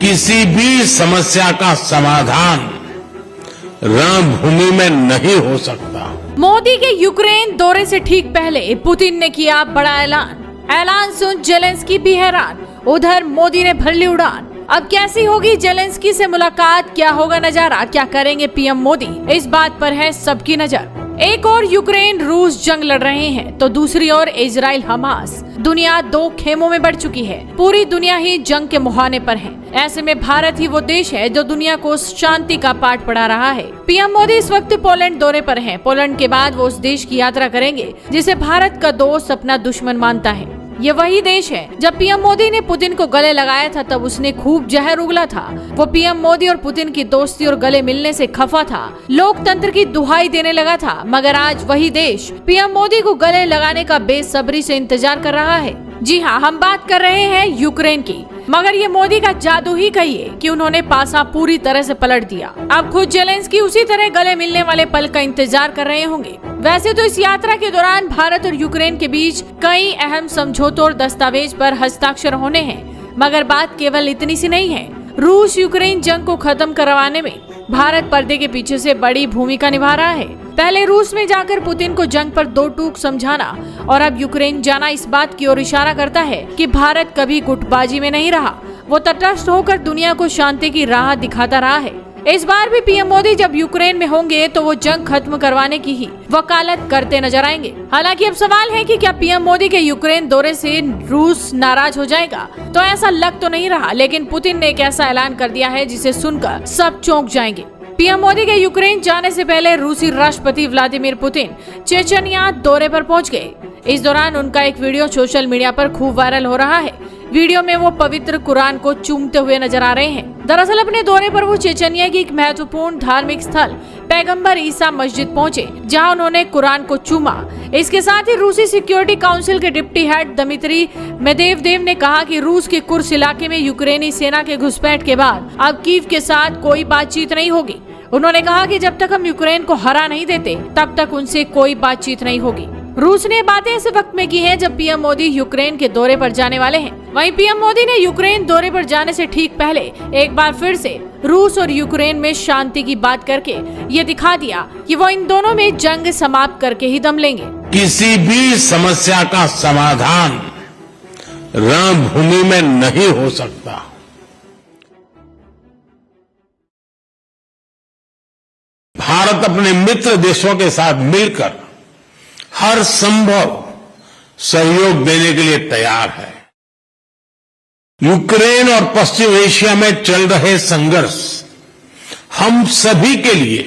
किसी भी समस्या का समाधान रणभूमि में नहीं हो सकता। मोदी के यूक्रेन दौरे से ठीक पहले पुतिन ने किया बड़ा ऐलान सुन जेलेंस्की भी हैरान। उधर मोदी ने भर ली उड़ान। अब कैसी होगी जेलेंस्की से मुलाकात, क्या होगा नजारा, क्या करेंगे पीएम मोदी, इस बात पर है सबकी नजर। एक और यूक्रेन रूस जंग लड़ रहे हैं तो दूसरी ओर इजराइल हमास। दुनिया दो खेमों में बढ़ चुकी है। पूरी दुनिया ही जंग के मुहाने पर है। ऐसे में भारत ही वो देश है जो दुनिया को शांति का पाठ पढ़ा रहा है। पीएम मोदी इस वक्त पोलैंड दौरे पर हैं। पोलैंड के बाद वो उस देश की यात्रा करेंगे जिसे भारत का दोस्त अपना दुश्मन मानता है। ये वही देश है जब पीएम मोदी ने पुतिन को गले लगाया था तब उसने खूब जहर उगला था। वो पीएम मोदी और पुतिन की दोस्ती और गले मिलने से खफा था, लोकतंत्र की दुहाई देने लगा था। मगर आज वही देश पीएम मोदी को गले लगाने का बेसब्री से इंतजार कर रहा है। जी हाँ, हम बात कर रहे हैं यूक्रेन की। मगर ये मोदी का जादू ही कहिए कि उन्होंने पासा पूरी तरह से पलट दिया। अब खुद जेलेंस्की उसी तरह गले मिलने वाले पल का इंतजार कर रहे होंगे। वैसे तो इस यात्रा के दौरान भारत और यूक्रेन के बीच कई अहम समझौतों और दस्तावेज पर हस्ताक्षर होने हैं, मगर बात केवल इतनी सी नहीं है। रूस यूक्रेन जंग को खत्म करवाने में भारत पर्दे के पीछे से बड़ी भूमिका निभा रहा है। पहले रूस में जाकर पुतिन को जंग पर दो टूक समझाना और अब यूक्रेन जाना इस बात की ओर इशारा करता है कि भारत कभी गुटबाजी में नहीं रहा। वो तटस्थ होकर दुनिया को शांति की राह दिखाता रहा है। इस बार भी पीएम मोदी जब यूक्रेन में होंगे तो वो जंग खत्म करवाने की ही वकालत करते नजर आएंगे। हालांकि अब सवाल है कि क्या पीएम मोदी के यूक्रेन दौरे से रूस नाराज हो जाएगा, तो ऐसा लग तो नहीं रहा। लेकिन पुतिन ने एक ऐसा ऐलान कर दिया है जिसे सुनकर सब चौंक जाएंगे। पीएम मोदी के यूक्रेन जाने से पहले रूसी राष्ट्रपति व्लादिमीर पुतिन चेचनिया दौरे पर पहुंच गए। इस दौरान उनका एक वीडियो सोशल मीडिया पर खूब वायरल हो रहा है। वीडियो में वो पवित्र कुरान को चूमते हुए नजर आ रहे हैं। दरअसल अपने दौरे पर वो चेचनिया की एक महत्वपूर्ण धार्मिक स्थल पैगंबर ईसा मस्जिद पहुंचे, जहां उन्होंने कुरान को चूमा। इसके साथ ही रूसी सिक्योरिटी काउंसिल के डिप्टी हेड दमित्री मेदवेदेव ने कहा कि रूस के कुर्स इलाके में यूक्रेनी सेना के घुसपैठ के बाद अब कीव के साथ कोई बातचीत नहीं होगी। उन्होंने कहा कि जब तक हम यूक्रेन को हरा नहीं देते तब तक उनसे कोई बातचीत नहीं होगी। रूस ने बातें इस वक्त में की हैं जब पीएम मोदी यूक्रेन के दौरे पर जाने वाले हैं। वहीं पीएम मोदी ने यूक्रेन दौरे पर जाने से ठीक पहले एक बार फिर से रूस और यूक्रेन में शांति की बात करके ये दिखा दिया कि वो इन दोनों में जंग समाप्त करके ही दम लेंगे। किसी भी समस्या का समाधान रणभूमि में नहीं हो सकता। भारत अपने मित्र देशों के साथ मिलकर हर संभव सहयोग देने के लिए तैयार है। यूक्रेन और पश्चिम एशिया में चल रहे संघर्ष हम सभी के लिए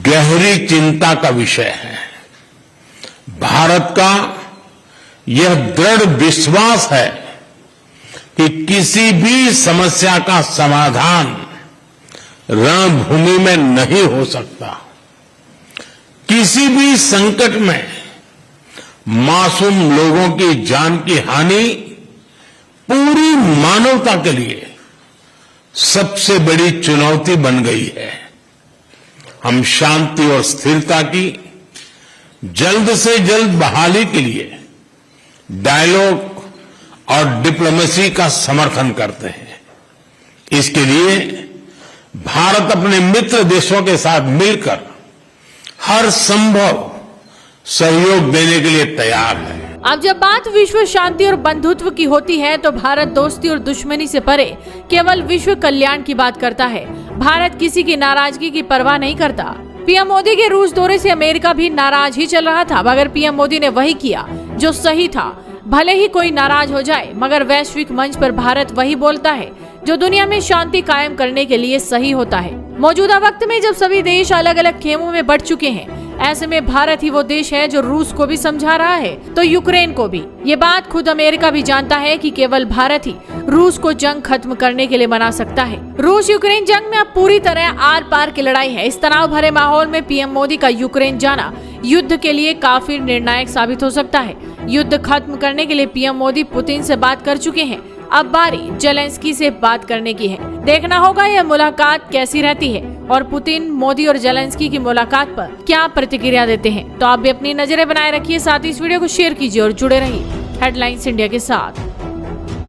गहरी चिंता का विषय है। भारत का यह दृढ़ विश्वास है कि किसी भी समस्या का समाधान रणभूमि में नहीं हो सकता। किसी भी संकट में मासूम लोगों की जान की हानि पूरी मानवता के लिए सबसे बड़ी चुनौती बन गई है। हम शांति और स्थिरता की जल्द से जल्द बहाली के लिए डायलॉग और डिप्लोमेसी का समर्थन करते हैं। इसके लिए भारत अपने मित्र देशों के साथ मिलकर हर संभव सहयोग देने के लिए तैयार है। अब जब बात विश्व शांति और बंधुत्व की होती है तो भारत दोस्ती और दुश्मनी से परे केवल विश्व कल्याण की बात करता है। भारत किसी की नाराजगी की परवाह नहीं करता। पीएम मोदी के रूस दौरे से अमेरिका भी नाराज ही चल रहा था, मगर पीएम मोदी ने वही किया जो सही था। भले ही कोई नाराज हो जाए, मगर वैश्विक मंच पर भारत वही बोलता है जो दुनिया में शांति कायम करने के लिए सही होता है। मौजूदा वक्त में जब सभी देश अलग अलग खेमों में बढ़ चुके हैं, ऐसे में भारत ही वो देश है जो रूस को भी समझा रहा है तो यूक्रेन को भी। ये बात खुद अमेरिका भी जानता है कि केवल भारत ही रूस को जंग खत्म करने के लिए मना सकता है। रूस यूक्रेन जंग में अब पूरी तरह आर पार की लड़ाई है। इस तनाव भरे माहौल में पीएम मोदी का यूक्रेन जाना युद्ध के लिए काफी निर्णायक साबित हो सकता है। युद्ध खत्म करने के लिए पीएम मोदी पुतिन से बात कर चुके हैं। अब बारी जेलेंस्की से बात करने की है। देखना होगा यह मुलाकात कैसी रहती है और पुतिन, मोदी और जेलेंस्की की मुलाकात पर क्या प्रतिक्रिया देते हैं। तो आप भी अपनी नजरें बनाए रखिए, साथ ही इस वीडियो को शेयर कीजिए और जुड़े रहिए हेडलाइंस इंडिया के साथ।